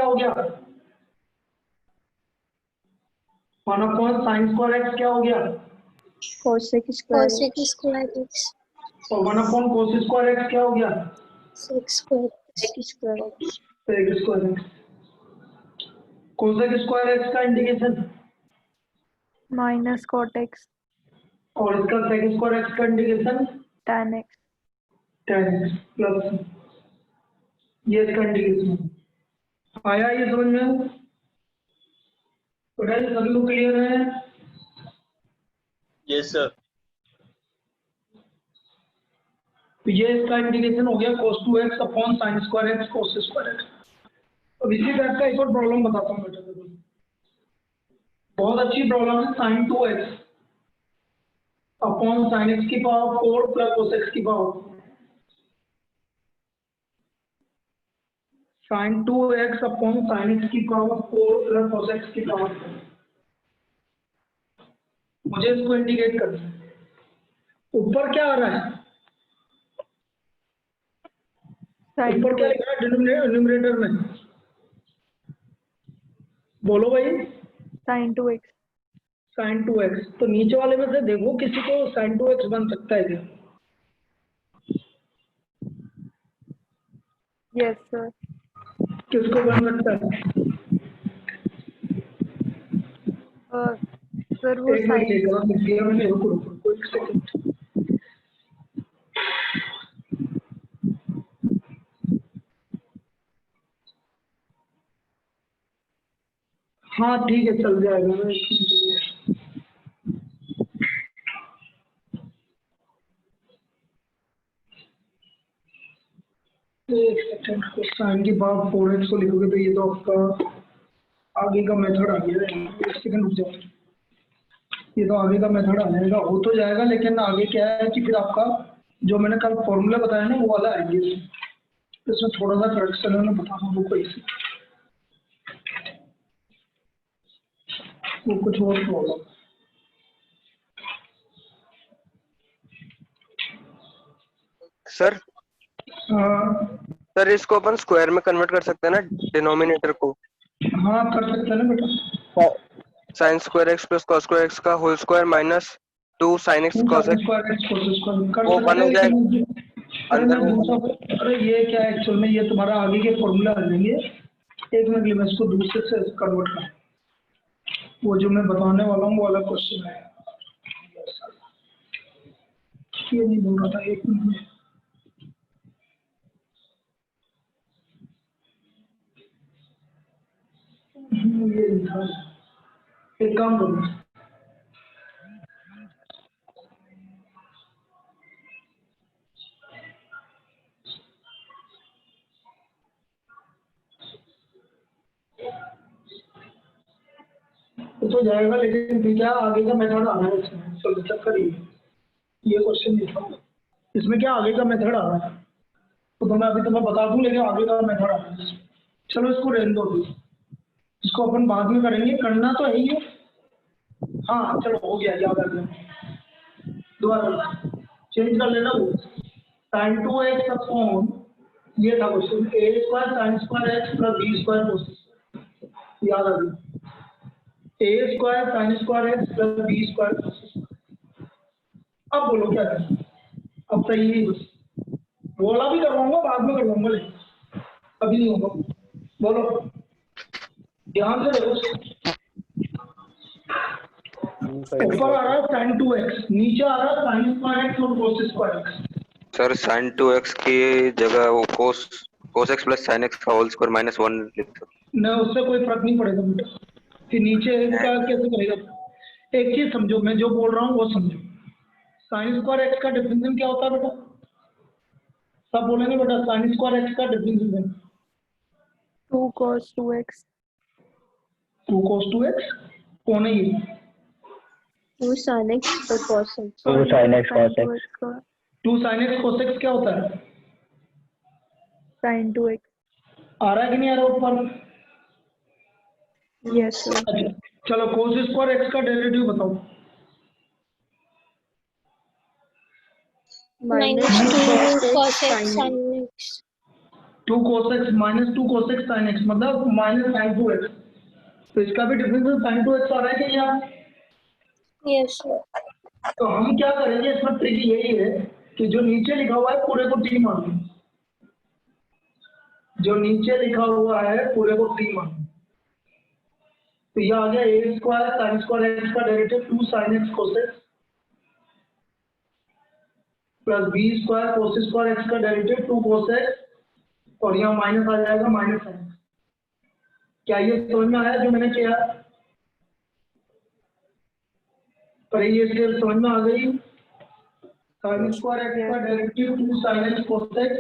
हो गया? 1/sin² x क्या हो गया? cosec square x और 1/cos² x क्या हो गया? sec square x sec² x। cosec² x का इंडिकेशन माइनस cot x और इसका sec² x का indication tan x। tan x plus ये इसका इंडिकेशन आया। ये समझ में? तो सभी लोग क्लियर है? Yes sir. तो ये इसका इंडिकेशन हो गया cos2x/sin² x cos² x। अब इसी टाइप का एक और प्रॉब्लम बताता हूँ बेटा, देखो बहुत अच्छी प्रॉब्लम है। sin2x अपॉन sin x की पावर 4 प्लस cos x की power 4। sin2x upon sin x की पावर 4 प्लस cos x की पावर 4। मुझे इसको इंडिकेट करना है। ऊपर क्या आ रहा है? ऊपर क्या लिखा है न्यूमरेटर में? बोलो भाई। sin2x। sin2x। तो नीचे वाले में से देखो किसी को sin2x बन सकता है क्या? Yes sir. किसको बन सकता है? सर वो एक मिनट लेकर लिखिए, मैंने रुको एक सेकंड। हाँ ठीक है, चल जाएगा। मैं एक मिनट के लिए एक सेकंड को साइन की पावर 4x को लिखोगे तो ये तो आपका आगे का मेथड आ गया है। एक सेकंड रुक जाओ, ये तो आगे का मेथड आ जाएगा, हो तो जाएगा, लेकिन आगे क्या है कि फिर आपका जो मैंने कल फॉर्मूला बताया ना वो वाला आएंगे। इसमें थोड़ा सा करेक्शन है, मैं बता रहा हूँ इसे, वो कुछ और प्रॉब्लम। सर हाँ सर इसको अपन स्क्वायर में कन्वर्ट कर सकते हैं ना, डिनोमिनेटर को? हाँ कर सकते हैं ना बेटा। sin² x plus cos² x का whole square minus 2 sin x cos x कर वो सकते बन हैं, जाए लेकिन अरे अंदर मैं में। दूसरा, अरे ये क्या है एक्चुअल में, ये तुम्हारा आगे के फॉर्मूला आ जाएंगे। एक मिनट, मैं इसको दूसरे से कन्वर्ट कर, वो जो मैं बताने वाला हूँ वो वाला क्वेश्चन है। ये नहीं बोल रहा था, एक मिनट। ये नहीं था। एक काम करो, तो जाएगा, लेकिन फिर क्या आगे का मेथड आना है इसमें। चलो चक्कर ये क्वेश्चन नहीं था, इसमें क्या आगे का मेथड आ रहा है, तो मैं अभी तुम्हें बता दूं, लेकिन आगे का मेथड आ रहा है। चलो इसको रहने दो, इसको अपन बाद में करेंगे, करना तो है ही है। हाँ चलो हो गया, याद आ गया, दोबारा चेंज कर लेना। वो sin2x अपॉन ये था question a² sin² x plus b² cos, याद आ गया, a² sin² x plus b² cos। अब बोलो क्या है? अब सही है, वो वाला भी करवाऊंगा, बाद में करवाऊंगा, लेकिन अभी नहीं होगा। बोलो ध्यान से देखो, ऊपर आ रहा है sin2x, नीचे आ रहा है sin² x और cos² x। सर sin2x की जगह वो cos x plus sin x का होल स्क्वायर माइनस 1 लिख सकते। नहीं, उससे कोई फर्क नहीं पड़ेगा बेटा, कि नीचे का कैसे करेगा। एक चीज समझो, मैं जो बोल रहा हूँ वो समझो। sin² x का डिफरेंशियल क्या होता है बेटा? सब बोलेंगे बेटा, sin² x का differential 2 cos 2x 2 cos 2x कौन है ये? 2 sin x और cos x 2 sin x cos x 2 sin x cos x क्या होता है? sin 2x। आ रहा है कि नहीं आ रहा ऊपर? Yes sir. अच्छा चलो, cos² x का डेरिवेटिव बताओ। -2 cos x sin x 2 cos x minus 2 cos x sin x मतलब माइनस sin 2x। तो इसका भी डिफरेंस sin 2x आ रहा है कि यहाँ? Yes, sir. तो हम क्या करेंगे, इसमें ट्रिक यही है कि जो नीचे लिखा हुआ है पूरे को t मान लो। जो नीचे लिखा हुआ है पूरे को t मान लो। तो ये आ गया a square sine square x का derivative 2 sin x cos x plus b square cos square x का डेरिवेटिव 2 cos x और यहाँ माइनस आ जाएगा माइनस sin x। क्या ये समझ में आया जो मैंने किया? पर ये स्टेप समझ में आ गई? साइन स्क्वायर x का derivative 2 sin x cos x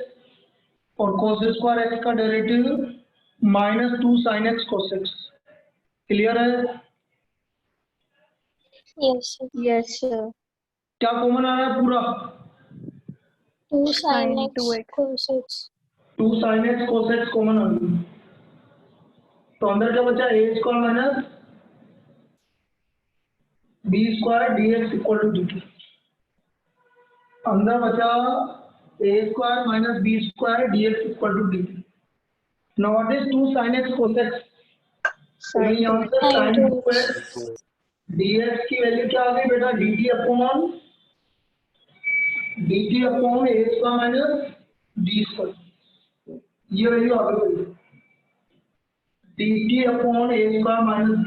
और cos स्क्वायर x का derivative minus 2 sin x cos x। Clear है? Yes, sir. Yes, sir. क्या कॉमन आ रहा है पूरा? 2 sin Sin x 2x. cos x. 2 sin x cos x common आ गई। तो अंदर क्या बचा? a square minus b square dx equal to dt। अंदर बचा a square minus b square dx equal to dt। Now what is 2 sin x cos x? तो Sin यहाँ 2x. से Sin sin 2x. 2x dx की value क्या आ गई बेटा? dt upon a square minus d square. ये value आ गई dt upon a square minus d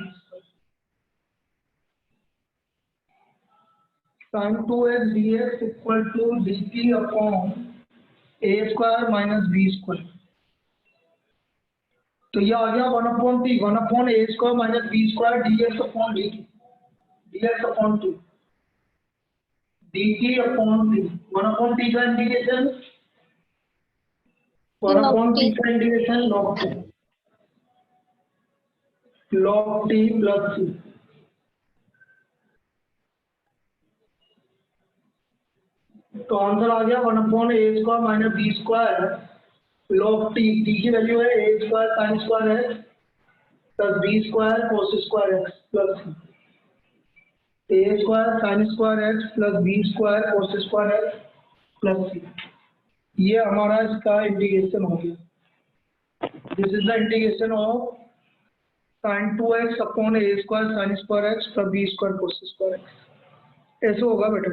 sin 2x dx equal to dt upon a square minus b square. तो ये आ गया 1 upon t 1 upon a square minus b square dx upon dt dx upon 2 dt upon t 1 upon t का integration 1 Log upon t t. का integration log t plus c। तो answer आ गया 1 upon a square minus b square log t। t की value है a square sine square x plus b square cos square x plus c। a square sine square x plus b square cos square x plus c। ये हमारा इसका integration हो गया। This is the integration of sin 2x upon a square sine square x plus b square cos square x। ऐसे होगा बेटा।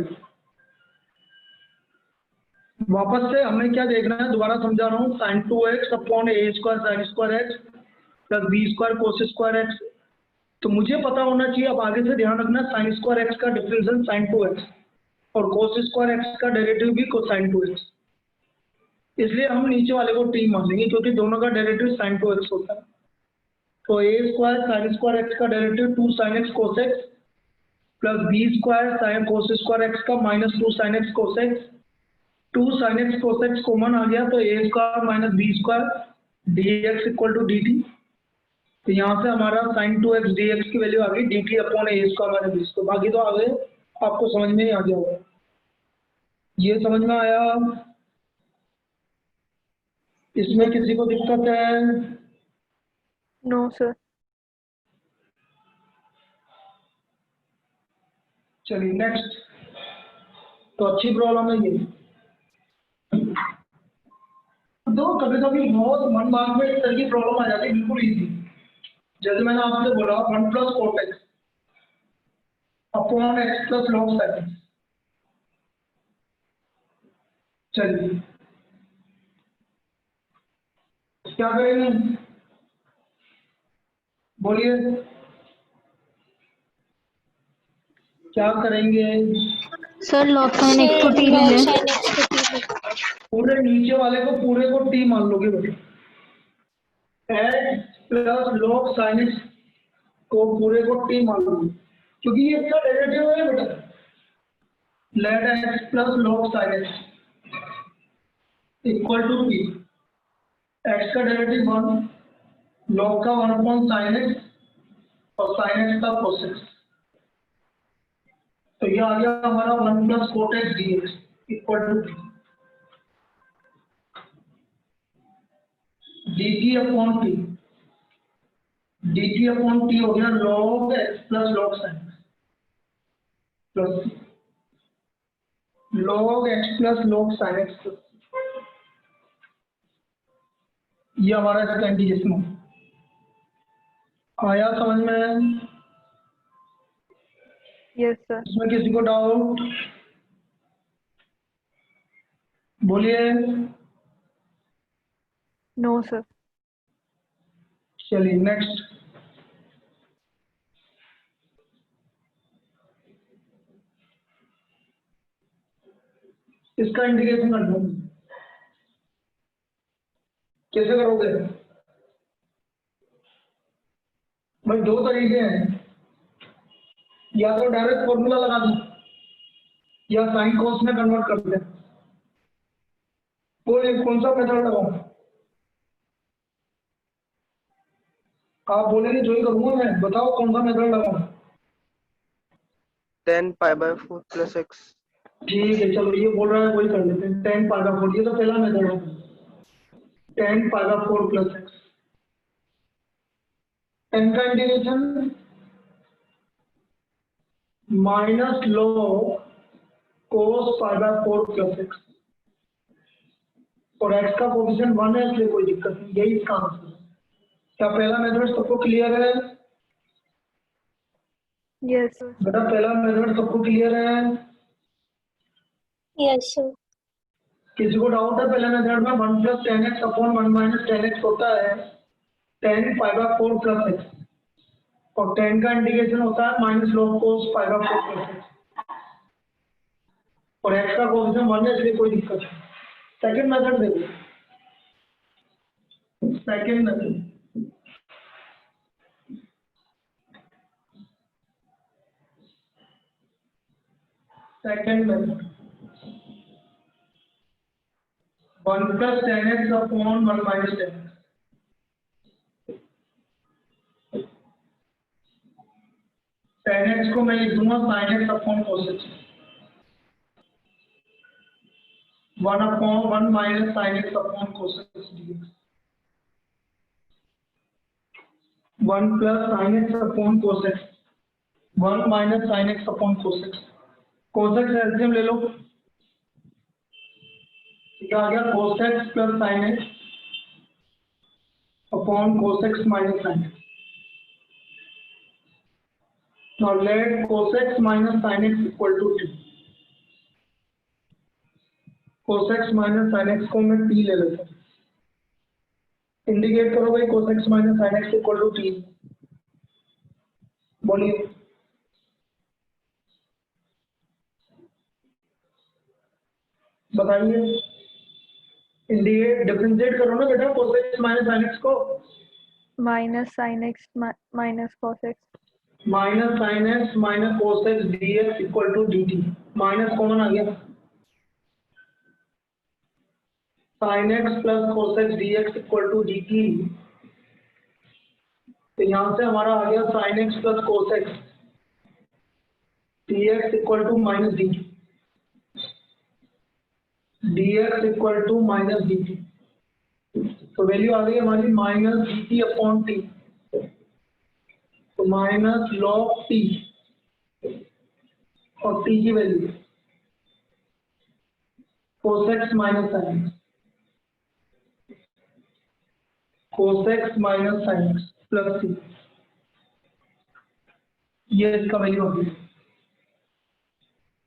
वापस से हमें क्या देखना है, दोबारा समझा रहा हूँ। sin 2x upon a square sine square x plus b square cos square x। तो मुझे पता होना चाहिए, अब आगे से ध्यान रखना, साइन स्क्वायर x का डिफरेंशियल sin 2x और कोस स्क्वायर x का डेरिवेटिव भी कोसाइन 2x। इसलिए हम नीचे वाले को t मान लेंगे क्योंकि दोनों का डेरिवेटिव sin 2x होता है। तो a square sine square x का derivative 2 sin x cos x plus b square sine cos square x का minus 2 sin x cos x। 2 sin x cos x common आ गया तो a square minus b square dx equal to dt। तो यहाँ से हमारा sin 2x dx की value आ गई dt upon a square minus b square. बाकी तो आगे आपको समझ में ही आ गया होगा। ये समझ में आया? इसमें किसी को दिक्कत है? No, sir. चलिए नेक्स्ट। तो अच्छी प्रॉब्लम है ये। तो कभी कभी बहुत मन मार में इस तरह की प्रॉब्लम आ जाती है, बिल्कुल इजी। जैसे मैंने आपसे बोला 1 plus cot x upon x plus log sine x. चलिए क्या करेंगे, बोलिए क्या करेंगे? Sir, log sin x को Sir, t ले log लें. sin x को t ले. पूरे नीचे वाले को पूरे को टी मान लोगे बेटे। X plus log sine x को पूरे को टी मान लोगे क्योंकि ये इसका डेरिवेटिव है बेटा। Let x plus log sine x equal to t. X का डेरिवेटिव 1, लॉग का 1 अपॉन साइन एक्स और साइन एक्स का कोस एक्स। तो ये आ गया हमारा 1 plus cot x d x equal to t. dt upon t, dt upon t हो गया log x plus log sin plus log x plus log sin x। ये हमारा इसका इंटीग्रेशन है। आया समझ में? Yes, sir. इसमें किसी को डाउट? बोलिए। No, sir. चलिए नेक्स्ट। इसका इंटीग्रेशन कर दो। कैसे करोगे? भाई दो तरीके हैं, या तो डायरेक्ट फॉर्मूला लगा दो या साइन कॉस में कन्वर्ट कर दे। कोई कौन सा मेथड लगाऊं? आप बोलेंगे जो ही करूंगा मैं, बताओ कौन सा मेथड लगाऊं? tan pi by 4 plus x. ठीक है चलो, ये बोल रहा है वही कर लेते हैं। 10 पाई का 4, ये तो पहला मेथड है। 10 पाई का 4 प्लस एक्स। 10 का integration minus log cos pi by 4 plus x, और x का कोफिशिएंट 1 है इसलिए कोई दिक्कत नहीं, यही इसका आंसर है। क्या पहला मेथड सबको क्लियर है? Yes, sir. बेटा पहला मेथड सबको क्लियर है? Yes, sir. किसी को डाउट है पहले मेथड में? 1 plus 10x upon 1 minus 10x होता है 10 पाई बाय 4 प्लस एक्स, और 10 का इंटीग्रेशन होता है minus log cos pi by 4 plus x, और x का कोफिशिएंट 1 है इसलिए कोई दिक्कत नहीं। सेकंड मेथड देखो। Second method, second method 1 plus 10x upon 1 minus 10x। tan x को मैं लिख दूंगा sin x upon cos x, 1 upon 1 minus sin x upon cos x dx, 1 plus sin x upon cos x, 1 minus sin x upon cos x। cos x LCM ले लो, क्या आ गया? cos x plus sin x upon cos x minus sin x। Now let cos x minus sin x equal to t। cos x minus sin x को मैं t ले लेता हूँ। Indicate करो भाई cos x minus sin x equal to t। बोलिए। बताइए। Indicate differentiate करो ना बेटा cos x minus sin x को। Minus sin x minus cos x. Minus sin x minus cos x dx equal to dt। Minus common आ गया, sin x plus cos x dx equal to dt। तो यहां से हमारा आ गया sin x plus cos x dx equal to minus dt, dx equal to minus dt। तो value आ गई हमारी माइनस dt अपॉन टी, तो माइनस log t, और t की value cos x minus sin x, cos x minus sin x plus t, ये इसका value होगी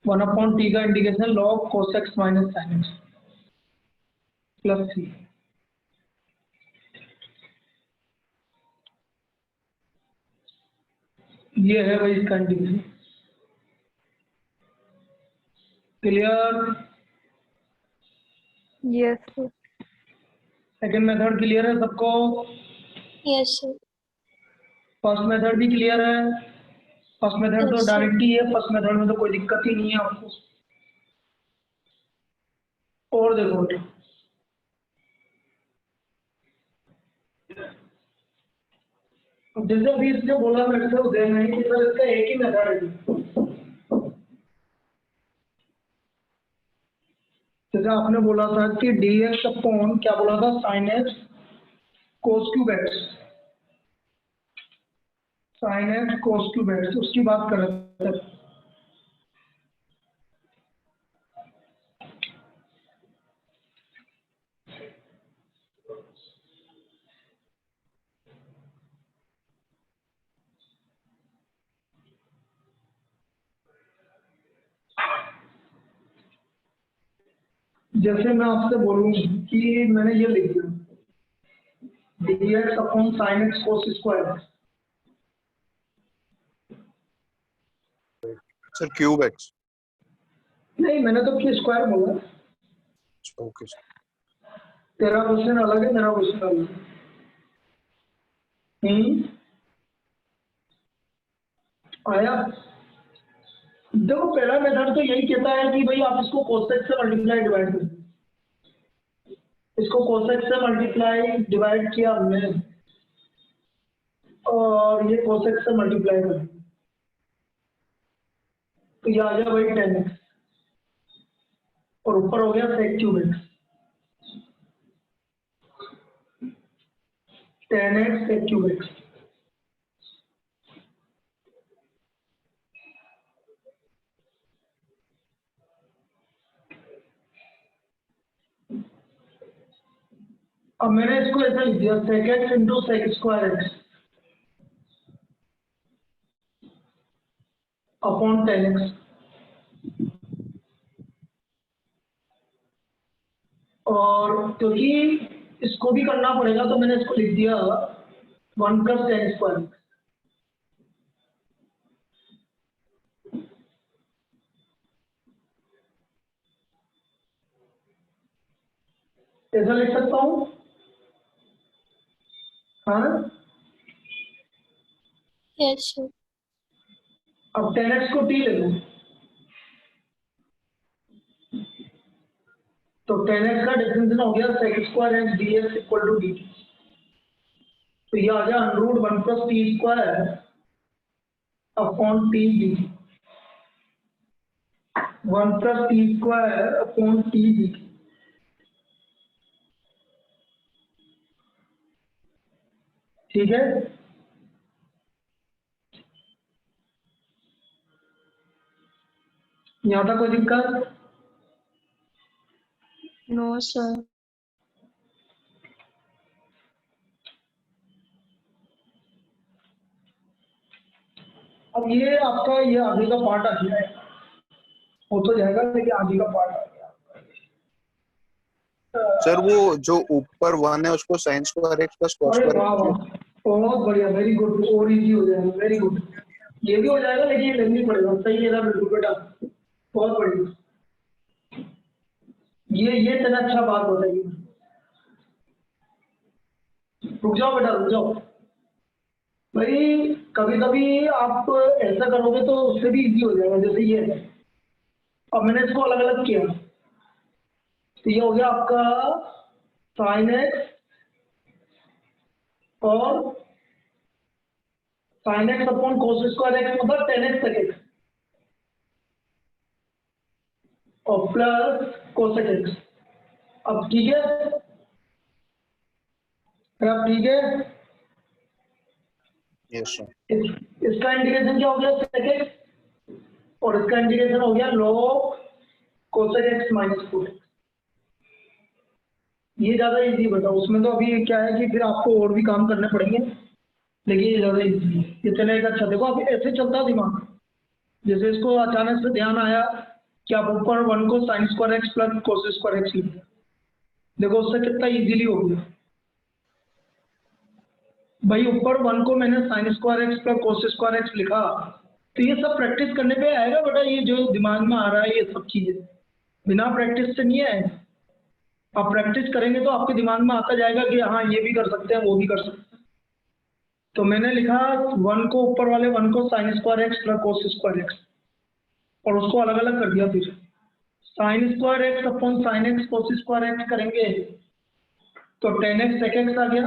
1 अपॉन टी का integration log cos x minus sin x plus t। ये है भाई इसका integration. Clear? Yes, sir. Second method clear है सबको? Yes, sir. फर्स्ट मेथड भी क्लियर है? फर्स्ट मेथड तो Yes, sir. डायरेक्ट ही है, फर्स्ट मेथड में तो कोई दिक्कत ही नहीं है आपको। और देखो बेटा, जैसे अभी इसने बोला मेरे से उदय नहीं कि सर इसका एक ही मेथड है। जैसे आपने बोला था कि dx अपॉन क्या बोला था, sin x cos cube x, sin x cos cube x, उसकी बात कर रहे थे। जैसे मैं आपसे बोलूं कि मैंने ये लिख दिया dx upon sine X cos square. Sir cube x. नहीं, मैंने तो की स्क्वायर बोला। ओके तेरा क्वेश्चन अलग है, मेरा क्वेश्चन अलग है। आया? देखो पहला मेथड तो यही कहता है कि भाई आप इसको कोसेक से मल्टीप्लाई डिवाइड करो। इसको कोसेक से मल्टीप्लाई डिवाइड किया हमने और ये कोसेक से मल्टीप्लाई कर, तो ये आ गया भाई 10x और ऊपर हो गया sec cube x. 10x sec cube x. अब मैंने इसको ऐसा लिख दिया sec x into sec square x upon 10x। और क्योंकि इसको भी करना पड़ेगा तो मैंने इसको लिख दिया 1 प्लस 10 स्क्वायर। ऐसा लिख सकता हूँ, हाँ? Yes, sir. अब 10x को t ले लो तो 10x का डिफरेंस हो गया sec square x d x equal to d. तो ये आ गया under 1 plus T square upon t d. 1 plus T square upon t d. ठीक है? यहाँ तक कोई दिक्कत? No, sir. अब ये आपका ये आगे का पार्ट आ गया है, हो तो जाएगा लेकिन आगे का पार्ट आ गया। सर वो जो ऊपर 1 है उसको sign square X plus cos अरे स्क्वायर वाह वाह, बहुत बढ़िया, वेरी गुड, और इजी हो जाएगा, वेरी गुड। ये भी हो जाएगा लेकिन ये लेनी पड़ेगा। सही है ना, बिल्कुल बेटा, बहुत बढ़िया। ये इतना अच्छा बात बताइए। रुक जाओ बेटा, रुक जाओ भाई। कभी कभी आप ऐसा करोगे तो उससे भी इजी हो जाएगा। जैसे ये है, अब मैंने इसको अलग अलग किया तो ये हो गया आपका साइन एक्स और साइन एक्स अपॉन कोस स्क्वायर एक्स मतलब 10x सेक एक्स और प्लस कोसेक एक्स। अब ठीक है, अब ठीक है। Yes sir. इसका इंटीग्रेशन क्या हो गया सेक एक्स और इसका इंटीग्रेशन हो गया log cosec x minus cos. ये ज्यादा इजी बताओ, उसमें तो अभी क्या है कि फिर आपको और भी काम करने पड़ेंगे, लेकिन ये ज्यादा इजी है। ये चलेगा। अच्छा देखो, अब ऐसे चलता दिमाग, जैसे इसको अचानक से ध्यान आया कि आप ऊपर 1 को sine square X plus cos square x लिख दिया। देखो उससे कितना इजीली हो गया भाई। ऊपर 1 को मैंने sign square X plus cos square x लिखा, तो ये सब प्रैक्टिस करने पे आएगा बेटा। ये जो दिमाग में आ रहा है ये सब चीजें बिना प्रैक्टिस से नहीं आएगा। आप प्रैक्टिस करेंगे तो आपके दिमाग में आता जाएगा कि हाँ ये भी कर सकते हैं, वो भी कर सकते हैं। तो मैंने लिखा 1 को, ऊपर वाले 1 को sine square X plus cos square x और उसको अलग अलग कर दिया। फिर sign square x upon sine X कोस स्क्वायर एक्स करेंगे तो 10x सेक एक्स आ गया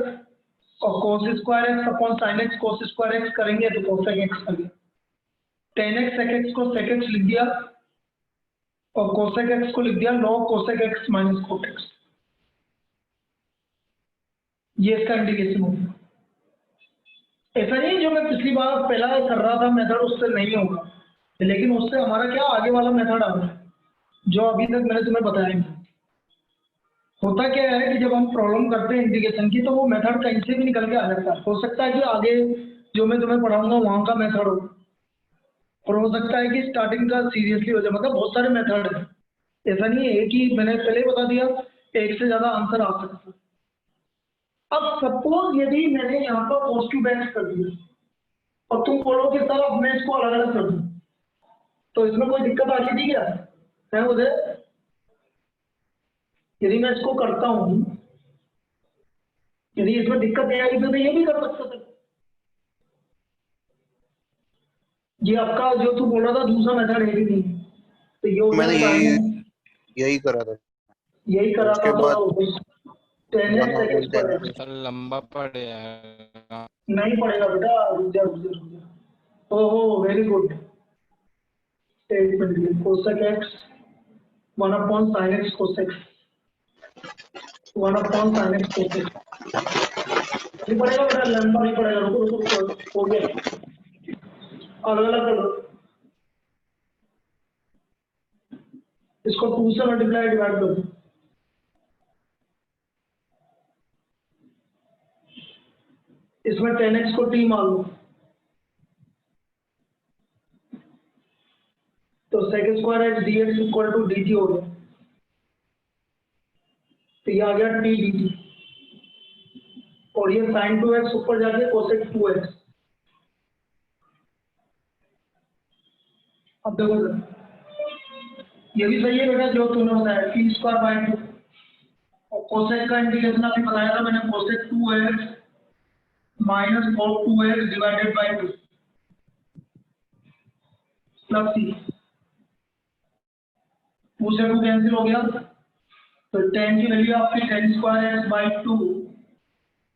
और कोस square x upon sine X कोस स्क्वायर एक्स करेंगे तो कोसेक एक्स आ गया। 10x सेक एक्स को सेक एक्स लिख दिया और कोसेक एक्स को लिख दिया log cosec x minus cot x. ये इसका इंटीग्रेशन हो गया। ऐसा नहीं जो मैं पिछली बार पहला कर रहा था मेथड, उससे नहीं होगा, लेकिन उससे हमारा क्या आगे वाला मेथड आ रहा है जो अभी तक मैंने तुम्हें बताया नहीं। होता क्या है कि जब हम प्रॉब्लम करते हैं इंटीग्रेशन की तो वो मेथड कहीं से भी निकल के आ जाता है। हो सकता है कि आगे जो मैं तुम्हें पढ़ाऊंगा वहां का मेथड हो, और हो सकता है कि स्टार्टिंग का सीरियसली हो जाए। मतलब बहुत सारे मेथड है, ऐसा नहीं है एक ही, मैंने पहले ही बता दिया, एक से ज्यादा आंसर आ सकता है। अब सपोज यदि मैंने यहाँ पर पॉजिटिव एक्स कर दिया और तुम बोलो कि सर अब मैं इसको अलग अलग कर दूं, तो इसमें कोई दिक्कत आ रही थी क्या है मुझे? यदि मैं इसको करता हूं, यदि इसमें दिक्कत नहीं आएगी तो मैं ये भी कर सकता था। ये आपका जो तू बोल रहा था दूसरा मेथड है कि नहीं, तो ये हो गया मैंने यही करा था। यही करा उसके था बाद तो 10x sec square x। Sir लंबा पड़ेगा। नहीं पड़ेगा बेटा, रुक जा रुक जा रुक जा। ओहो very good. Cosec x 1 upon sin x cosec 1 upon sin x cosec। नहीं पड़ेगा बेटा, लंबा नहीं पड़ेगा, रुको रुको रुको, हो गया, अलग अलग कर लो इसको, 2 से मल्टीप्लाई डिवाइड कर दो। इसमें 10x को t मान लो, तो sec square x dx equal to dt हो गया, तो ये आ गया t dt, और ये sin 2x ऊपर जाके cosec 2x। अब देखो सर, ये भी सही है बेटा जो तूने बताया, t स्क्वायर बाय 2, और cosec का इंटीग्रेशन अभी बताया था मैंने, cosec 2x minus 2x divided by 2 plus c, 2 से 2 कैंसिल हो गया, तो tan की वैल्यू आपकी tan square x by 2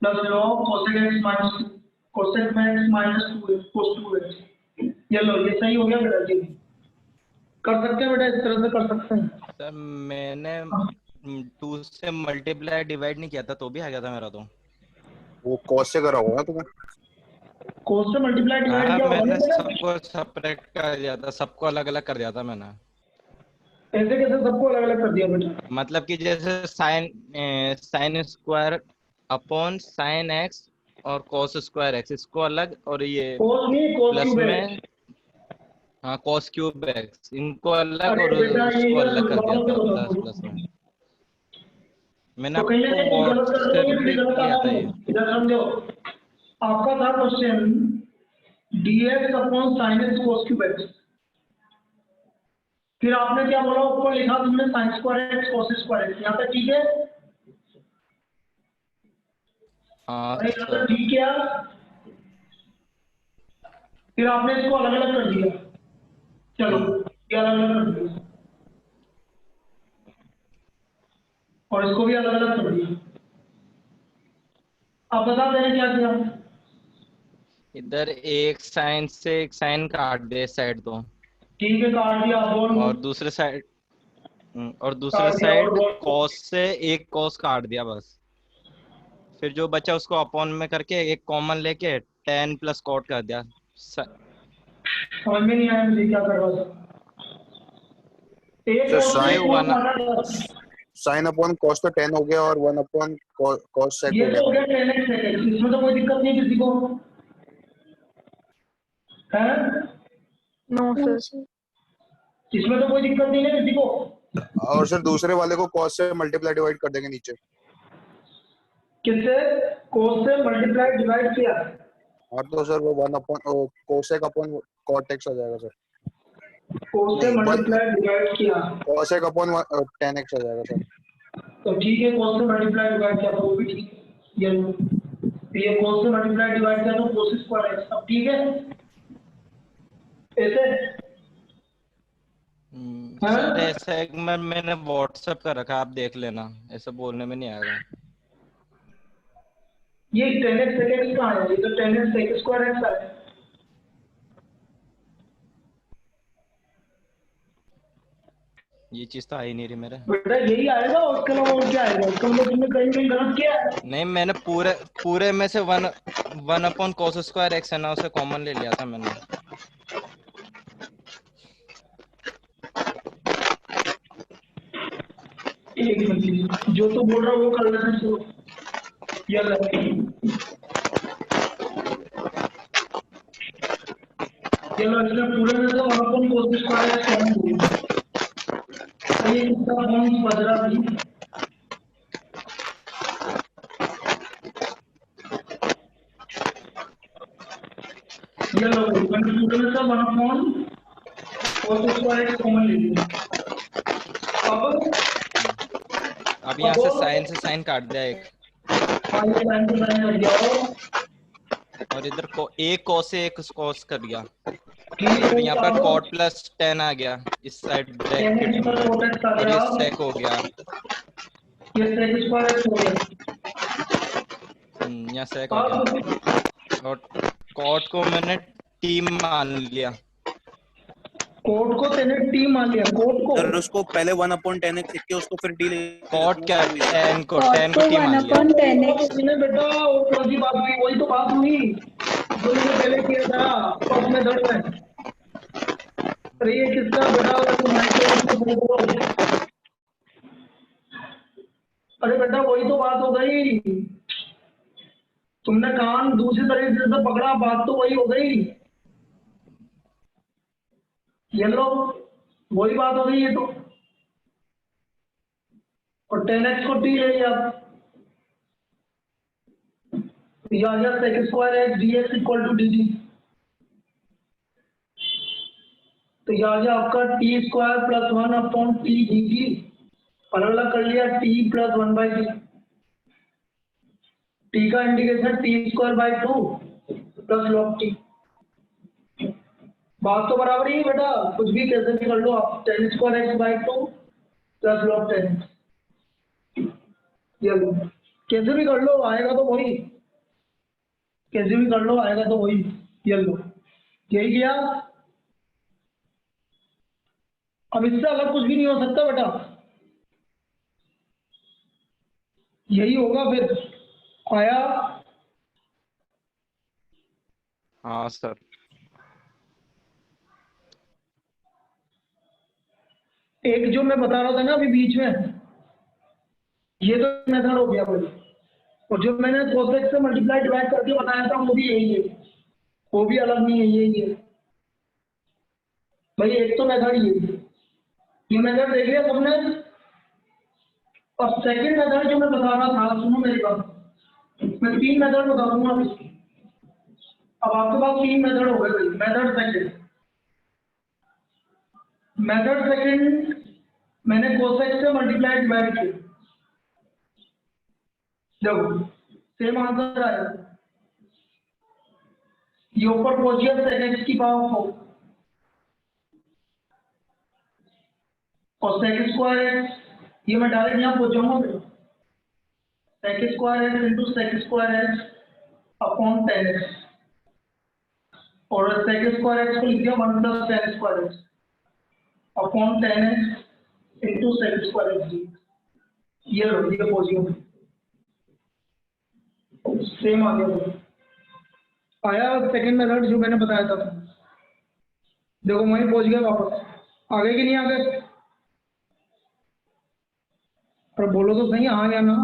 plus log cosec x minus 2 cosec x minus 2x cos 2x। ये लो, ये सही हो गया बेटा जी, कर सकते हैं बेटा, इस तरह से कर सकते हैं। सर मैंने 2 से मल्टीप्लाई डिवाइड नहीं किया था तो भी आ गया था मेरा तो। वो कॉस से करा होगा तुम्हें। कोस से मल्टीप्लाई डिवाइड हाँ किया मैंने होगा ना? सबको सेपरेट कर दिया था, सबको अलग अलग कर दिया था मैंने। ऐसे कैसे सबको अलग अलग कर दिया बेटा? मतलब कि जैसे sine square upon sine x और कॉस स्क्वायर एक्स, इसको अलग, और ये कोस नहीं, कोस प्लस क्यूब में है। हाँ कॉस क्यूब एक्स, इनको अलग अरे और बेटा ये उसको इधर अलग कर दिया लॉग था में प्लस होता प्लस है, में। मैंने तो कहीं ना आपको कहीं गलत कर रहे हो, व्हाट्सएप ये पे भी गलत किया आया था है। ये। इधर समझो, आपका था question dx upon sin x cos cube x, फिर आपने क्या बोला, ऊपर लिखा तुमने sin square x cos square x, यहाँ तक ठीक है? हाँ अरे यहाँ सर। तक ठीक है, फिर आपने इसको अलग अलग कर दिया, चलो ये अलग अलग कर दिया, और इसको भी अलग अलग कर दिया। अब बता देने क्या किया? इधर एक साइन से एक साइन काट दे साइड तो, ठीक है काट दिया, बोल। और दूसरे साइड काट दिया और बोल। कॉस से एक कॉस काट दिया बस। फिर जो बचा उसको अपॉन में करके एक कॉमन लेके tan प्लस कॉट कर दिया। समझ में नहीं आया मुझे क्या कर रहा था। एक तो और ये एक वन, और साइन अपॉन कॉस तो 10 हो गया और 1 अपॉन कॉस सेक ये हो तो हो गया। गया 10x sec x, इसमें तो कोई दिक्कत नहीं किसी को है, No, No, sir. sir. इसमें तो कोई दिक्कत नहीं है किसी को। और सर दूसरे वाले को कॉस से मल्टीप्लाई डिवाइड कर देंगे नीचे। किससे? cos से मल्टीप्लाई डिवाइड किया, और तो सर वो 1 upon cosec upon cot X आ जाएगा सर। cos से नहीं, मल्टीप्लाई डिवाइड किया, कोसेक अपॉन 10x आ जाएगा सर। तो ठीक है, cos से मल्टीप्लाई डिवाइड किया तो वो भी ठीक है। ये cos से मल्टीप्लाई डिवाइड किया तो cos स्क्वायर x, अब ठीक है ऐसे। सर ऐसा एक मैंने व्हाट्सएप कर रखा, आप देख लेना, ऐसा बोलने में नहीं आएगा। ये 10x sec x कहाँ है? ये तो 10x sec स्क्वायर x है। ये चीज तो आ ही नहीं रही मेरे। बेटा यही आएगा, और उसके अलावा और क्या आएगा? इसका मतलब तुमने कहीं कहीं गलत किया है। नहीं मैंने पूरे में से one upon cos square x है ना, उसे कॉमन ले लिया था मैंने। एक मिनट, जो तो बोल रहा है वो कर लेना शुरू। ये ले, ये लो, इसने पूरे में से 1 upon cos square x common लिया, ये किसका फॉर्म बज रहा है? ये लो कंप्यूटर का one upon cos square common लीजिए। अब यहाँ से साइन काट दिया एक, ये लाइन टू लाइन कर दिया हो। और इधर को एक cos से एक cos कर दिया, ठीक और है, यहाँ पर cot प्लस 10 आ गया इस साइड ब्रैकेट में, और ये sec हो गया। ये sec स्क्वायर हो गया। यहाँ sec हो गया, और cot को मैंने t मान लिया। कोट को तेने टी मान लिया, कोट को सर उसको पहले 1/10x लिख के उसको फिर t cot क्या, tan को t मान लिया। तूने बेटा वो कौन सी बात हुई? वही तो बात हुई जो मैंने पहले किया था फर्स्ट मेथड में। अरे ये किसका बेटा? अरे बेटा वही तो बात हो गई, तुमने कान दूसरी तरीके से पकड़ा, बात तो वही हो गई। ये लो वही बात हो गई ये तो। और 10x को t ले लिया, ये आ गया sec square x dx equal to dt। तो ये आ गया आपका t square plus 1 upon t dt, अलग अलग कर लिया t प्लस 1/t। t का indication t square by 2 plus log t। बात तो बराबर ही है बेटा, कुछ भी कैसे भी कर लो आप। 10 square X by 2 plus log 10, ये लो कैसे भी कर लो आएगा तो वही, कैसे भी कर लो आएगा तो वही। ये लो यही किया, अब इससे अलग कुछ भी नहीं हो सकता बेटा, यही होगा फिर। आया? हाँ सर। एक जो मैं बता रहा था ना अभी बीच में, ये तो मेथड हो गया भाई, और जो मैंने कोसेक से मल्टीप्लाई डिवाइड करके बताया था वो भी यही है, वो भी अलग नहीं है, यही है भाई। एक तो मेथड ये मेथड देख लिया सबने। अब सेकंड मेथड जो मैं बता रहा था, सुनो मेरी बात, मैं 3 मेथड बता दूंगा अब इसकी। अब आपके पास 3 मेथड हो गए भाई। मेथड सेकंड मैंने कोसेक से मल्टीप्लाई डिवाइड किया, देखो सेम आंसर आया। ये ऊपर पहुंच गया sec x की पावर 4 और sec स्क्वायर एक्स, ये मैं डायरेक्ट यहाँ पहुंचाऊंगा फिर sec square x into sec square x upon 10x, और sec स्क्वायर एक्स को लिख दिया 1 plus tan square x upon 10x into sec square x. ये लो ये पहुंच गया, सेम आ गया। आया सेकंड मेथड जो मैंने बताया था, देखो वहीं पहुंच गया वापस। आगे कि नहीं आगे? पर बोलो तो सही, हाँ या ना?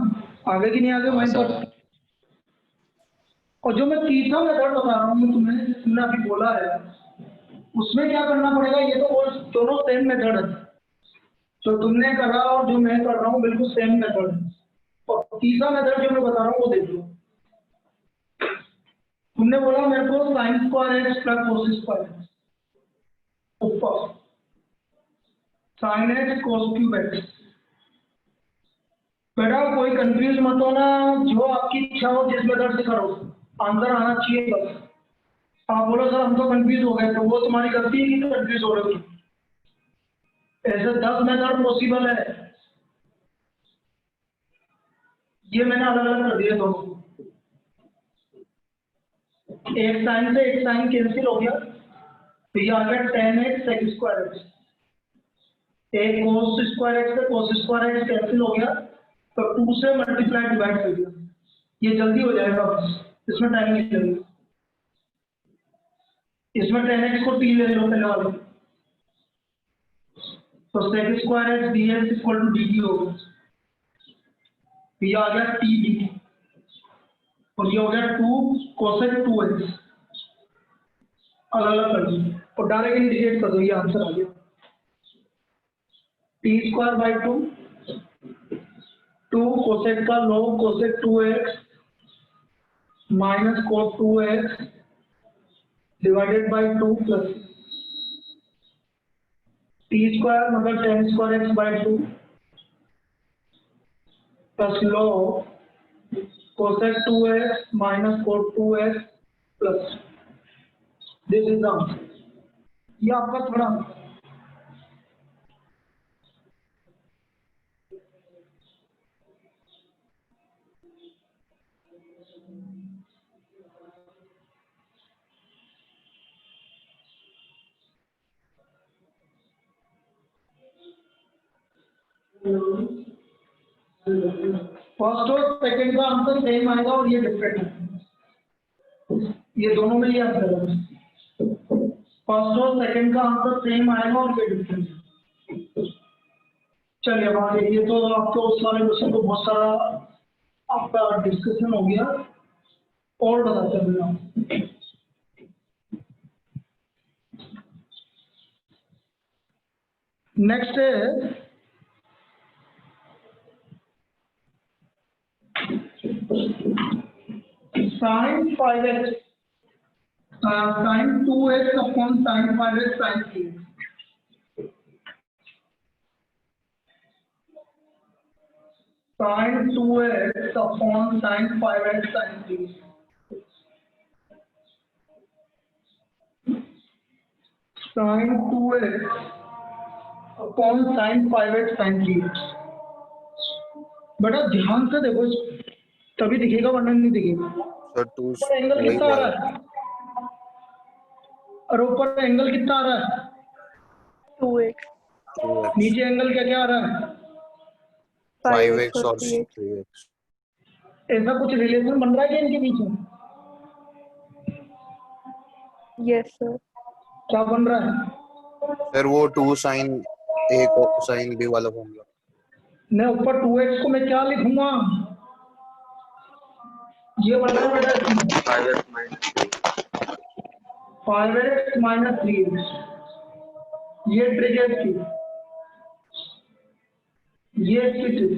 आगे कि नहीं आगे वहीं पर? और जो मैं तीसरा मेथड बता रहा हूँ तुम्हें, तुमने अभी बोला है, उसमें क्या करना पड़ेगा? ये तो वो दोनों सेम मेथड है, जो तुमने करा और जो मैं कर रहा हूँ बिल्कुल सेम मेथड है। और तीसरा मेथड जो मैं बता रहा हूँ वो देख लो। तुमने बोला मेरे को sine square X plus cos square X, ऊपर sine X cos cube X. बेटा कोई कंफ्यूज मत होना, जो आपकी इच्छा हो जिस मेथड से करो, आंसर आना चाहिए बस। आप बोलो सर हम तो कंफ्यूज हो गए, तो वो तुम्हारी गलती है कि कंफ्यूज हो रहे हो। ऐसे 10 मेथड पॉसिबल है, ये मैंने अलग अलग कर दिए दोनों। एक साइन से एक साइन कैंसिल हो गया, तो ये आ गया tan x sec square x. एक cos स्क्वायर एक्स से cos स्क्वायर एक्स कैंसिल हो गया, तो 2 से मल्टीप्लाई डिवाइड कर दिया। ये जल्दी हो जाएगा बस, इसमें टाइम नहीं लगेगा। इसमें tan x को t ले लो पहले वाले, तो sec square x dx equal to dt होगा। ये आ गया t dt, और ये हो गया 2 cosec 2x, अलग अलग कर दीजिए और डायरेक्ट इंटीग्रेट कर दो, ये आंसर आ गया। टी स्क्वायर बाई 2, 2 कोसेक का log cosec 2x minus cos 2x divided by 2 plus T square मतलब ten square X by 2 plus log cosec 2x minus cos 2x plus this is the answer. ये आपका थोड़ा first और second का answer same आएगा और ये different है, ये दोनों में ये आंसर है। फर्स्ट और सेकंड का आंसर सेम आएगा और ये डिफरेंट है। चलिए अब आगे, ये तो आपको उस वाले क्वेश्चन को बहुत सारा आपका डिस्कशन हो गया और बताते हैं। नेक्स्ट है sin 5x sin 2x upon sin 5x sin 3x sin 2x upon sin 5x sin 3x sin 2x upon sin 5x sin 3x। बेटा ध्यान से देखो, तभी दिखेगा वरना नहीं दिखेगा। सर 2 ऊपर एंगल वही कितना आ वाला रहा है और ऊपर एंगल कितना आ रहा है, 2x 2x नीचे एंगल क्या क्या आ रहा है, 5x 5x और और 3x 3x। ऐसा कुछ रिलेशन बन रहा है क्या इनके बीच में, yes sir क्या बन रहा है? फिर वो 2 sin a को sin b वाला फॉर्मूला। मैं ऊपर 2x को मैं क्या लिखूंगा, ये बन रहा है बेटा इसमें 5x minus 3। 5x minus 3x, ये ट्रिक है इसकी, ये इसकी ट्रिक।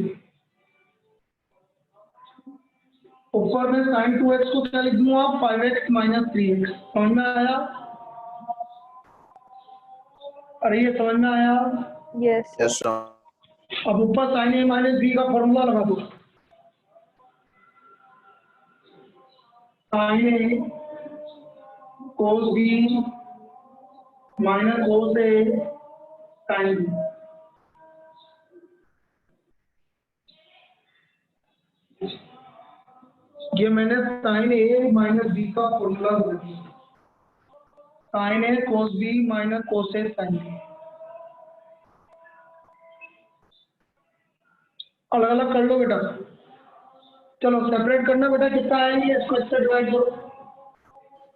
ऊपर में sin 2x को क्या लिख दूंगा, 5x माइनस 3x। समझ में आया? अरे ये समझ में आया? yes sir yes sir. अब ऊपर sin a माइनस b का फॉर्मूला लगा दो, sin a cos b minus cos a sin b। ये मैंने sin a माइनस b का फॉर्मूला लगा दिया, sin a cos b minus cos a sin b। अलग अलग कर लो बेटा, चलो सेपरेट करना बेटा, कितना आएंगे इसको इससे डिवाइड करो,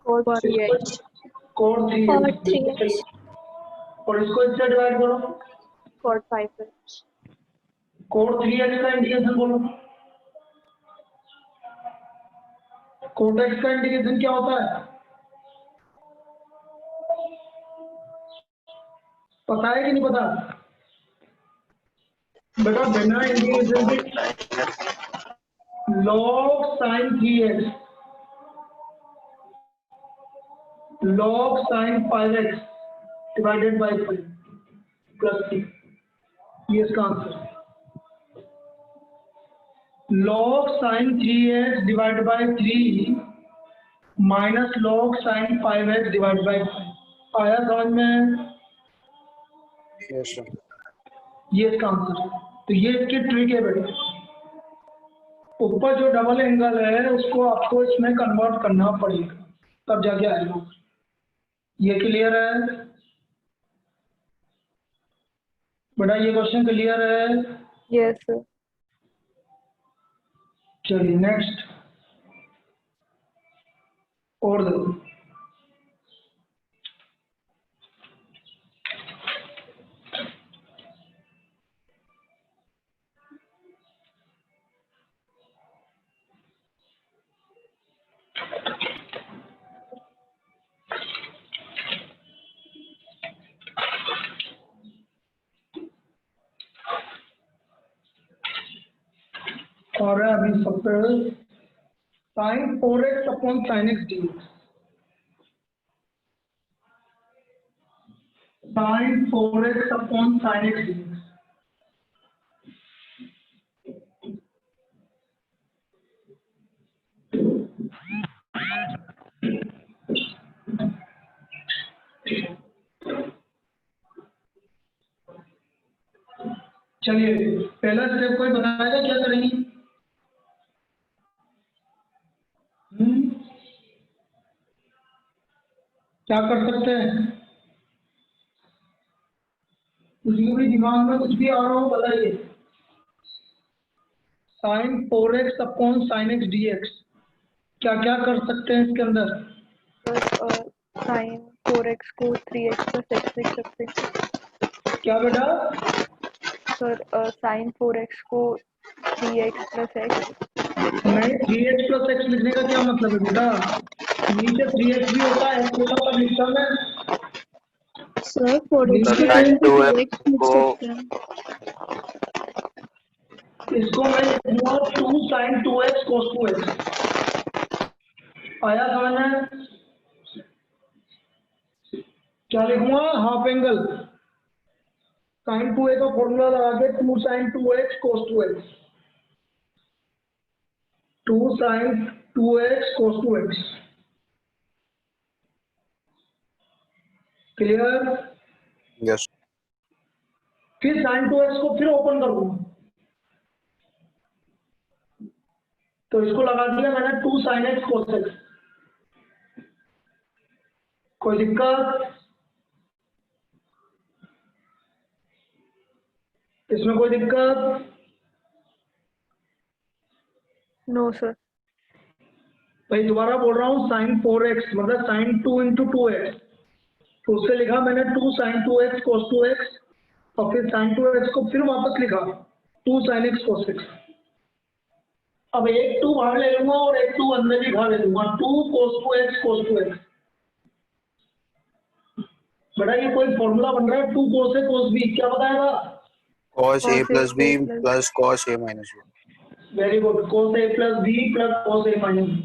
और 3x कोड 3 और बिल्कुल 3x सही, और इसको इससे डिवाइड करो, और 5x कोड 3x का इंटीग्रेशन बोलो, कोड x का इंटीग्रेशन क्या होता है, पता है कि नहीं पता? बेटा बिना इंटीग्रेशन के log sin 3x log sin 5x divided by 5 plus 3, ये इसका आंसर है। log sin 3x divided by 3 minus log sin 5x divided by 5। आया समझ में? Yes sir. ये इसका आंसर है। तो ये इसकी ट्रिक है बेटा, ऊपर जो डबल एंगल है उसको आपको इसमें कन्वर्ट करना पड़ेगा तब जाके आएगा। ये क्लियर है बेटा, ये क्वेश्चन क्लियर है? yes sir चलिए नेक्स्ट और देखो, और है अभी सब पे sine 4x upon sine x d sine 4x upon sine x d चलिए पहला स्टेप कोई बताएगा क्या करेंगे? क्या कर सकते हैं? किसी के भी दिमाग में कुछ भी आ रहा हो बताइए। Sine 4x upon sine x d x क्या क्या कर सकते हैं इसके अंदर? सर साइन 4x को 3x प्लस एक्स लिख सकते हैं। क्या बेटा? सर साइन 4x को 3x प्लस एक्स। नहीं 3x प्लस एक्स लिखने का क्या मतलब है बेटा? नीचे 3x भी होता है, एक्स होता तब लिखता मैं। सर 4x सर को साइन 2 2 2x एक्स लिख को सकते हैं। इसको मैं लिखूंगा 2 साइन 2x cos 2x। आया समझ में? क्या लिखूंगा? हाफ एंगल साइन 2a का फॉर्मूला लगा के 2 sine 2x cos 2x 2 sine 2x cos 2x। Clear? Yes फिर साइन 2x को फिर ओपन कर दूंगा तो इसको लगा दिया मैंने 2 साइन एक्स cos x। कोई दिक्कत? इसमें कोई दिक्कत? No sir. भाई दोबारा बोल रहा हूँ साइन 4x मतलब साइन 2 इंटू 2x तो उससे लिखा मैंने 2 साइन 2x cos 2x और फिर साइन 2x को फिर वापस लिखा 2 साइन x cos x। अब एक 2 बाहर ले लूंगा और एक 2 अंदर ही बाहर ले लूंगा 2 cos 2x cos 2x। बेटा ये कोई फॉर्मूला बन रहा है 2 cos a cos b क्या बताएगा? cos a Cos A plus b plus plus cos a minus b। Very good cos a plus b plus cos a minus b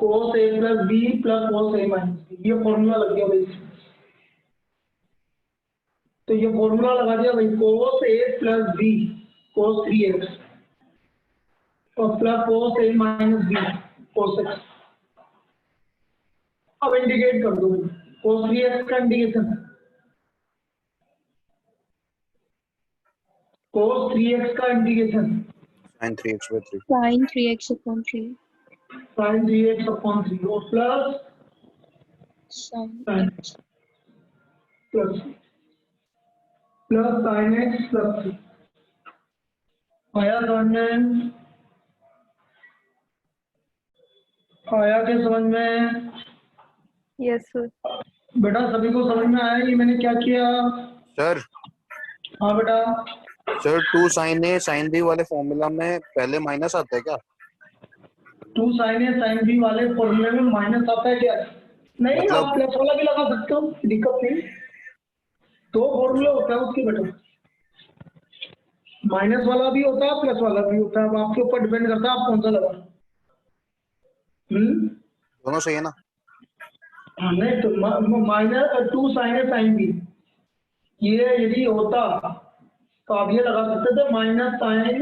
cos a plus b plus cos a minus b ये formula लग गया भाई। तो ये formula लगा दिया भाई cos a plus b cos 3x और plus cos a minus b cos x। अब इंडिकेट कर दो cos 3x का इंडिकेशन cos 3x का indication sin 3x by 3। sin 3x upon 3 sin 3x upon 3 और plus sin sin x plus plus sin x plus 3 आया समझ में? आया क्या समझ में? Yes sir. बेटा सभी को समझ में आया कि मैंने क्या किया? सर हाँ बेटा। Sir 2 sin a sin b वाले फॉर्मूला में पहले माइनस आता है क्या? 2 sin a sin b वाले फॉर्मूले में माइनस आता है क्या? नहीं मतलब आप प्लस वाला भी लगा सकते हो दिक्कत नहीं। दो फॉर्मूला होता है उसके बेटा माइनस वाला भी होता है प्लस वाला भी होता है। अब आपके ऊपर डिपेंड करता है आप कौन सा लगा। दोनों सही है ना? हाँ नहीं तो minus 2 sin a sin b ये यदि होता तो आप ये लगा सकते थे माइनस साइन।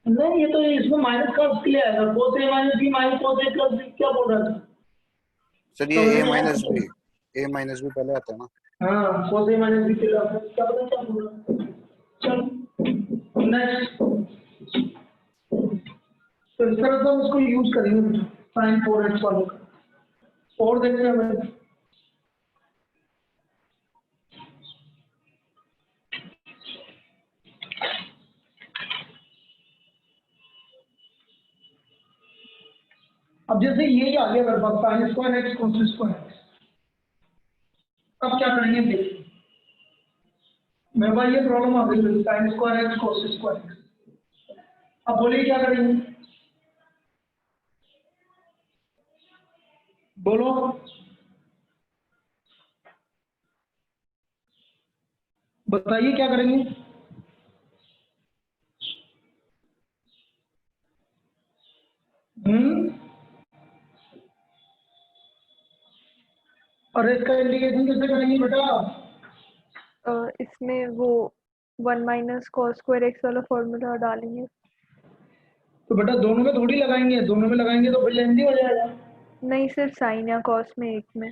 नहीं ये तो इसमें माइनस का उसके लिए आएगा cos a minus b minus cos a plus b क्या बोल रहा था? सर ये समझ a में आया? माइनस b पहले आता है ना? हाँ cos a माइनस b के लिए आता है। क्या पता क्या बोल रहा है? चलो नेक्स्ट तो इस तरह से हम इसको यूज करेंगे साइन 4x वाले का और देखते हैं भाई। अब जैसे ये आ गया मेरे पास sine square X cos square X अब क्या करेंगे देखिए मेरे पास ये प्रॉब्लम आ गई sign square X cos square X. अब बोलिए क्या करेंगे? बोलो बताइए क्या करेंगे? अरे इसका इंटीग्रेशन कैसे करेंगे बेटा? इसमें वो 1 माइनस कॉस स्क्वायर एक्स वाला फॉर्मूला डालेंगे। तो बेटा दोनों में थोड़ी लगाएंगे, दोनों में लगाएंगे तो फिर लेंदी हो जाएगा। नहीं, सिर्फ साइन या कॉस में एक में।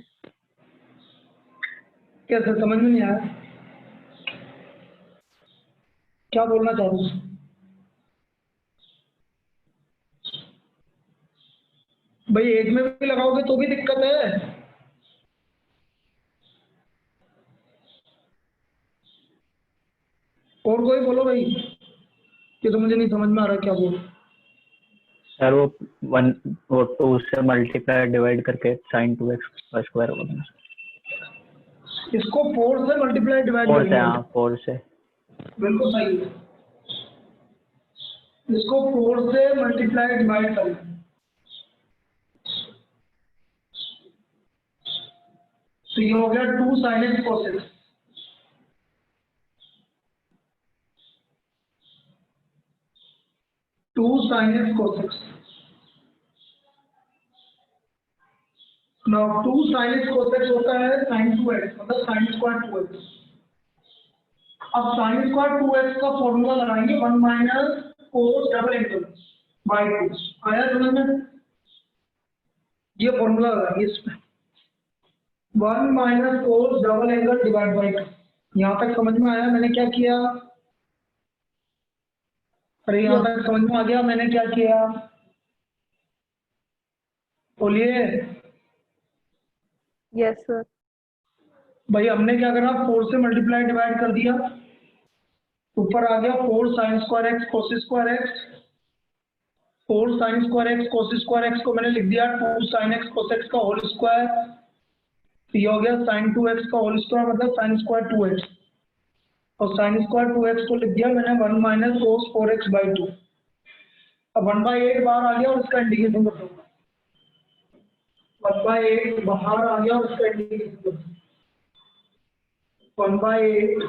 कैसे, समझ में नहीं आया, क्या बोलना चाह रहे हो? भाई एक में भी लगाओगे तो भी दिक्कत है। और कोई बोलो भाई, ये तो मुझे नहीं समझ में आ रहा क्या बोल। सर वो 2 से मल्टीप्लाई डिवाइड करके sin 2x का स्क्वायर होगा। इसको 4 से मल्टीप्लाई डिवाइड 4 से, करेंगे। हाँ 4 से। बिल्कुल सही है, इसको 4 से मल्टीप्लाई डिवाइड करेंगे। तो ये हो गया 2 sin x cos x। Two sin x cos x। Now 2 sin x cos x होता है sin 2x, मतलब sin स्क्वायर 2x। अब sin स्क्वायर 2x का फॉर्मूला लगाएंगे 1 minus cos double angle by 2। आया समझ में? ये फॉर्मूला लगाएंगे इसमें 1 minus cos double angle divide by 2। यहाँ तक समझ में आया मैंने क्या किया? अरे यहाँ तक समझ में आ गया मैंने क्या किया? बोलिए। Yes sir. भाई हमने क्या करा, 4 से मल्टीप्लाई डिवाइड कर दिया, ऊपर आ गया 4 sin स्क्वायर एक्स कोस square x. 4 sin square x कोस स्क्वायर एक्स को मैंने लिख दिया 2 sin x कोस x का होल स्क्वायर। तो ये हो गया sin 2x का होल स्क्वायर, मतलब sin स्क्वायर 2x, और sin स्क्वायर 2x को लिख दिया मैंने 1 माइनस कोस 4x बाई 2। अब 1/8 बाहर आ गया और इसका इंटीग्रेशन कर दूंगा। 1/8 बाहर आ गया और इसका इंटीग्रेशन कर दूंगा। 1/8,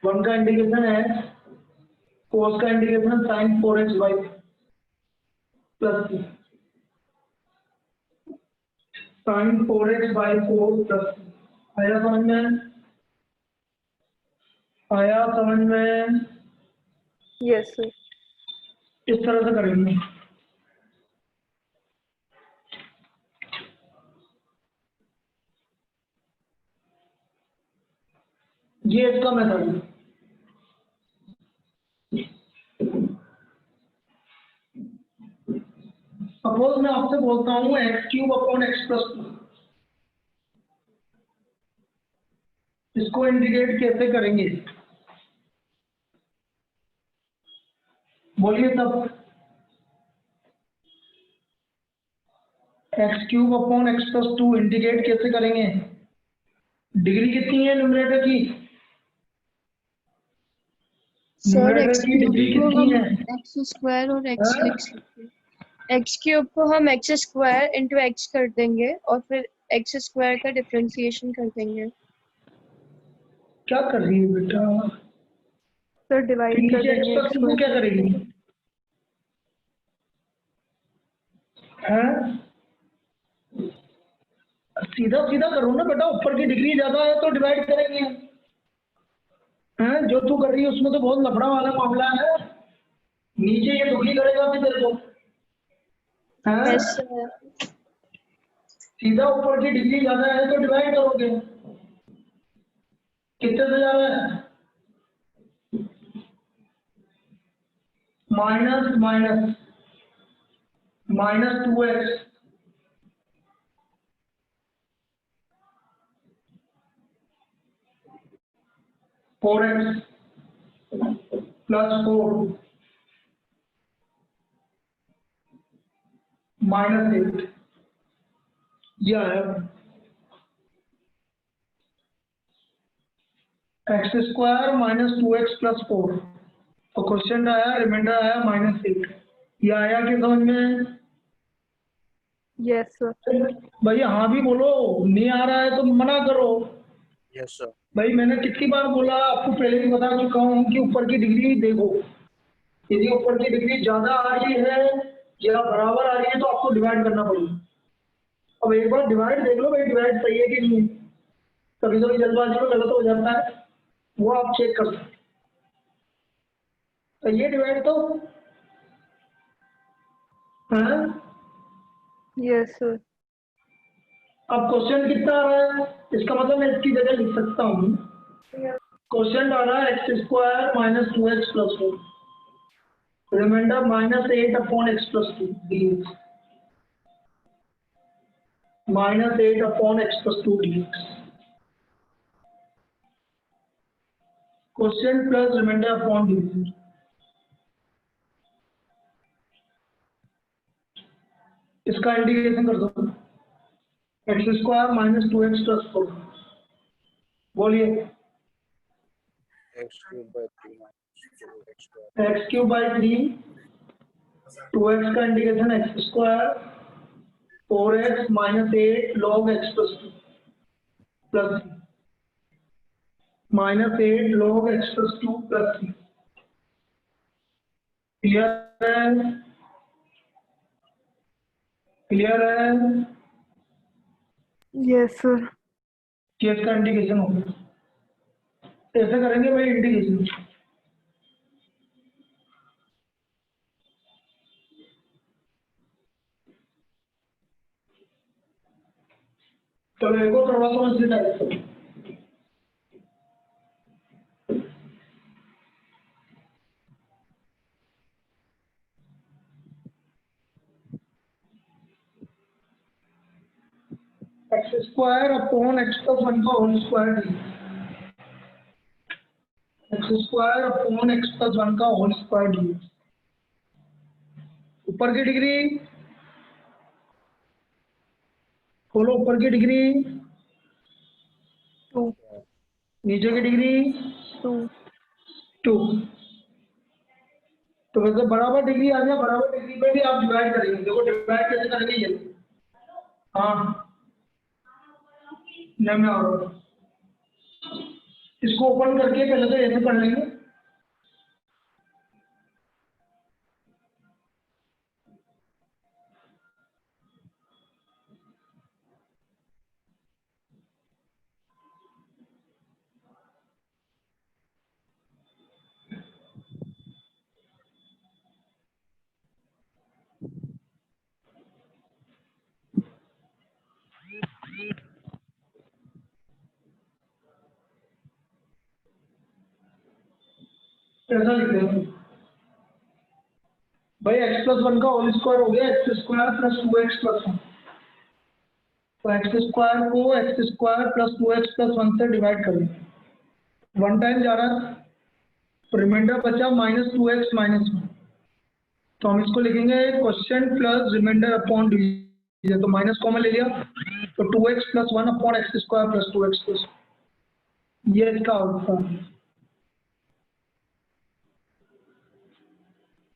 1 का इंटीग्रेशन है, कोस का integration sin 4x by plus sin 4x by 4 plus. आया समझ में? आया समझ में? Yes sir. इस तरह से करेंगे। ये इसका मेथड है। सपोज मैं आपसे बोलता हूँ x³ अपॉन x प्लस 2, इसको इंटीग्रेट कैसे करेंगे? बोलिए सब। x³ upon x plus 2 integrate कैसे करेंगे? डिग्री कितनी है न्यूमरेटर की? सर न्यूमरेटर एक्स की डिग्री क्यूब को कितनी हम है? एक्स स्क्वायर और एक्स हाँ? लिख सकते हैं। एक्स क्यूब को हम एक्स स्क्वायर इंटू एक्स कर देंगे और फिर एक्स स्क्वायर का डिफरेंशिएशन कर देंगे। क्या कर रही है बेटा? सर फिर डिवाइड कर नीचे x देंगे प्लस एक्स 2 को क्या स्क्वायर। करेगी? हैं? सीधा सीधा करो ना बेटा, ऊपर की डिग्री ज्यादा है तो डिवाइड करेंगे। हैं? जो तू कर रही है उसमें तो बहुत लफड़ा वाला मामला है। नीचे ये दुखी करेगा भी तेरे को। हैं? Yes sir. सीधा ऊपर की डिग्री ज्यादा है तो डिवाइड करोगे। कितने से ज्यादा है? Minus minus minus 2x four x plus 4 minus 8, यह है x square minus 2x plus 4। तो क्वेश्चन आया, रिमाइंडर आया -8। ये आया कि समझ में? Yes sir. भाई हाँ भी बोलो, नहीं आ रहा है तो मना करो। Yes sir. भाई मैंने कितनी बार बोला आपको, पहले भी बता चुका हूँ कि ऊपर की डिग्री देखो, यदि ऊपर की डिग्री ज्यादा आ रही है या बराबर आ रही है तो आपको डिवाइड करना पड़ेगा। अब एक बार डिवाइड देख लो भाई, डिवाइड सही है कि नहीं। कभी कभी जल्दबाजी में गलत हो जाता है, वो आप चेक कर सकते। तो ये डिवाइड तो है। Yes sir. अब क्वेश्चन कितना आ रहा है, इसका मतलब मैं इसकी जगह लिख सकता हूँ, क्वेश्चन आ रहा है x square minus 2x plus 4 remainder minus 8 upon x plus 2 dx, minus 8 upon x plus 2 dx, question plus remainder upon division. इसका इंटीग्रेशन कर दो, x square minus 2x plus 4, बोलिए x cube by 3 minus 2x x cube by 3, 2x का integration x square 4x minus 8 log x plus 2 plus minus 8 log x plus 2 plus 3। Clear है? Clear है? Yes sir. कि इसका integration होगा, ऐसे करेंगे भाई इंटीग्रेशन। चलो एक और करवाता हूँ इसी टाइप से। X square upon x plus 1 का whole square d, x square upon x plus 1 का होल स्क्वायर डी। ऊपर की डिग्री खोलो, ऊपर की डिग्री 2 नीचे की डिग्री 2 2। तो वैसे बराबर डिग्री आ गया, बराबर डिग्री पे भी आप डिवाइड करेंगे। देखो डिवाइड कैसे करेंगे ये, हाँ नहीं मैं और इसको ओपन करके पहले तो ऐसे कर लेंगे। ऐसा लिख देंगे भाई, एक्स प्लस 1 का होल स्क्वायर हो गया x square plus 2x plus 1। तो एक्स स्क्वायर को x square plus 2x plus 1 से डिवाइड करें, 1 टाइम जा रहा है तो रिमाइंडर बचा माइनस 2x माइनस 1। तो हम इसको लिखेंगे question plus remainder upon division, तो माइनस कॉमन ले लिया तो 2x प्लस 1 अपॉन x square plus 2x plus, ये इसका आउटपुट है।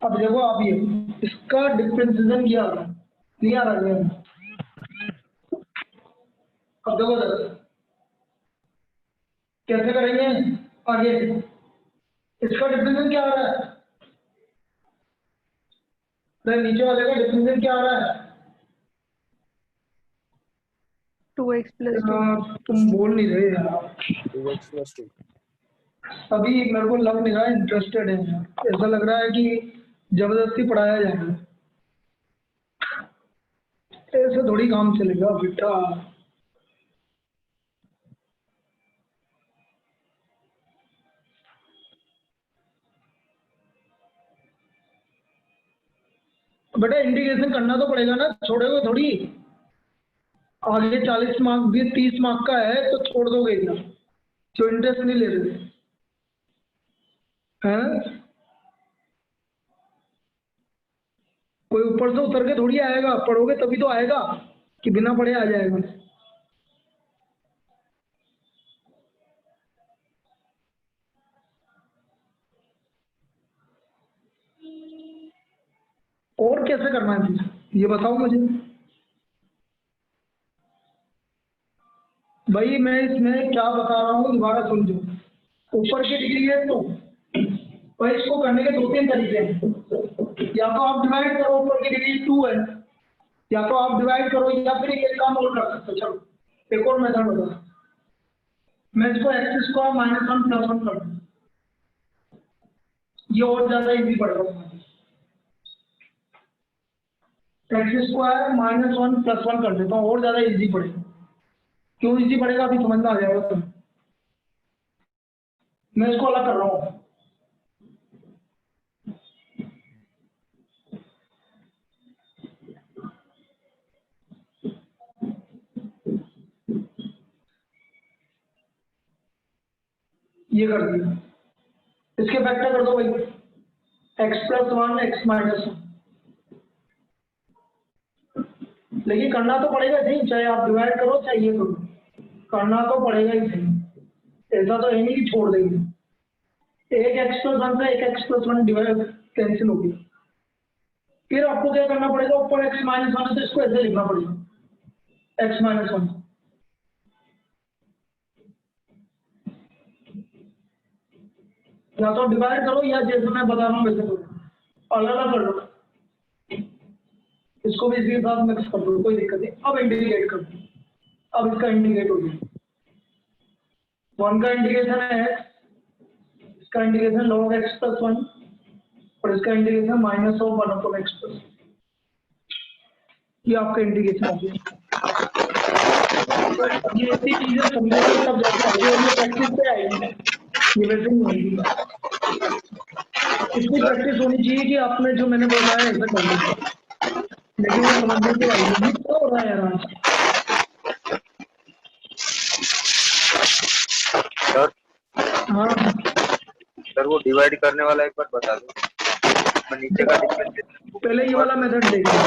अब देखो आप ये इसका डिफरेंशिएशन किया क्लियर आ गया। अब देखो कैसे करेंगे आगे, इसका डिफरेंशिएशन क्या आ रहा है, नीचे वाले का डिफरेंशिएशन क्या आ रहा है, 2x प्लस 2। तुम बोल नहीं रहे यार, 2x प्लस 2। अभी मेरे को लग नहीं रहा है इंटरेस्टेड है यार, ऐसा लग रहा है कि जबरदस्ती पढ़ाया जाएगा, ऐसे थोड़ी काम चलेगा बेटा। बेटा इंटीग्रेशन करना तो पड़ेगा ना, छोड़ोगे थोड़ी। आगे 40 मार्क भी 30 मार्क का है तो छोड़ दोगे क्या, जो इंटरेस्ट नहीं ले रहे हैं। कोई ऊपर से उतर के थोड़ी आएगा, पढ़ोगे तभी तो आएगा, कि बिना पढ़े आ जाएगा। और कैसे करना है फिर ये बताओ मुझे भाई, मैं इसमें क्या बता रहा हूँ दोबारा समझो। ऊपर की डिग्री है तो भाई इसको करने के 2-3 तरीके हैं, या तो आप डिवाइड करो, ऊपर की डिग्री 2 है, या तो आप डिवाइड करो या फिर ये काम और कर सकते हो। चलो एक और मेथड होगा, मैं इसको एक्स स्क्वायर माइनस 1 प्लस 1 कर दूँ, ये और ज्यादा इजी पड़ेगा। एक्स स्क्वायर माइनस 1 प्लस 1 कर देता हूँ, और ज्यादा इजी पड़ेगा। क्यों इजी पड़ेगा अभी समझ में आ जाएगा। तो मैं इसको अलग कर रहा हूँ, ये कर दिया। इसके फैक्टर कर दो भाई, एक्स प्लस 1 एक्स माइनस 1। लेकिन करना तो पड़ेगा सही, चाहे आप डिवाइड करो चाहे ये करो, करना तो पड़ेगा ही सही। ऐसा तो है नहीं कि छोड़ देंगे। एक एक्स प्लस 1 से एक एक्स प्लस 1 डिवाइड कैंसिल हो गया। फिर आपको क्या करना पड़ेगा, ऊपर एक्स माइनस 1 है तो इसको ऐसे लिखना पड़ेगा, एक्स माइनस 1। या तो डिवाइड करो या जैसे मैं बता रहा हूँ वैसे करो, अलग अलग कर लो। इसको भी इसके साथ मिक्स कर दो, कोई दिक्कत नहीं। अब इंटीग्रेट कर दो, अब इसका इंटीग्रेट हो गया। 1 का इंटीग्रेशन है x, इसका इंटीग्रेशन log x प्लस 1 और इसका integration minus of 1 upon x plus. ये आपका इंटीग्रेशन हो गया। ये ऐसी चीजें समझोगे तब जाके आगे और ये प्रैक्टिस पे आएगी, ये वैसे नहीं होगी। इसकी प्रैक्टिस होनी चाहिए कि आपने जो मैंने बताया ऐसा कर लो, लेकिन वो समझने की आएगी नहीं। क्या हो रहा है यार आज? सर हाँ सर वो डिवाइड करने वाला एक बार बता दो, मैं नीचे का डिफरेंस। पहले ये वाला मेथड देखो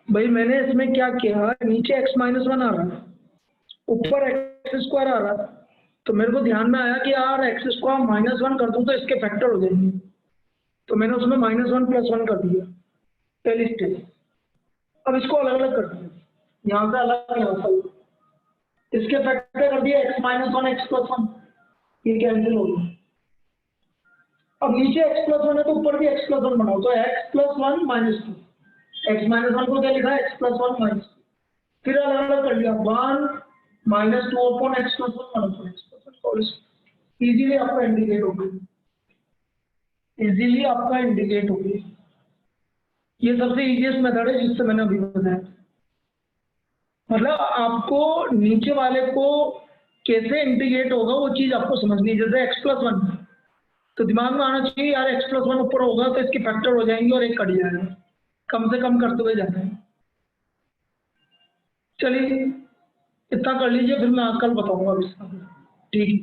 भाई। मैंने इसमें क्या किया, नीचे x माइनस 1 आ रहा है, ऊपर एक्स स्क्वायर आ रहा है, तो मेरे को ध्यान में आया कि यार एक्स स्क्वायर माइनस 1 कर दूं तो इसके फैक्टर हो जाएंगे, तो मैंने उसमें माइनस 1 प्लस 1 कर दिया पहली स्टेज। अब इसको अलग अलग कर दिया, यहाँ से अलग यहाँ से अलग। इसके फैक्टर कर दिया एक्स माइनस 1 एक्स प्लस 1, ये कैंसिल हो गया। अब नीचे x प्लस 1 है तो ऊपर भी x प्लस 1 बनाओ, तो x plus 1 minus 2, x minus 1 को क्या लिखा है x प्लस 1 माइनस 2, फिर अलग अलग कर लिया 1 माइनस 2 अपॉन एक्स प्लस 1 अपॉन एक्स प्लस 1। इजीली आपका इंटीग्रेट हो गया, इजीली आपका इंटीग्रेट हो गया। ये सबसे इजीएस्ट मेथड है जिससे मैंने अभी बताया। मतलब आपको नीचे वाले को कैसे इंटीग्रेट होगा वो चीज आपको समझनी है। जैसे x प्लस 1 तो दिमाग में आना चाहिए यार x प्लस 1 ऊपर होगा तो इसके फैक्टर हो जाएंगे और एक कट जाएगा, कम से कम करते हुए जाना है। चलिए इतना कर लीजिए, फिर मैं कल बताऊंगा इसका। ठीक है।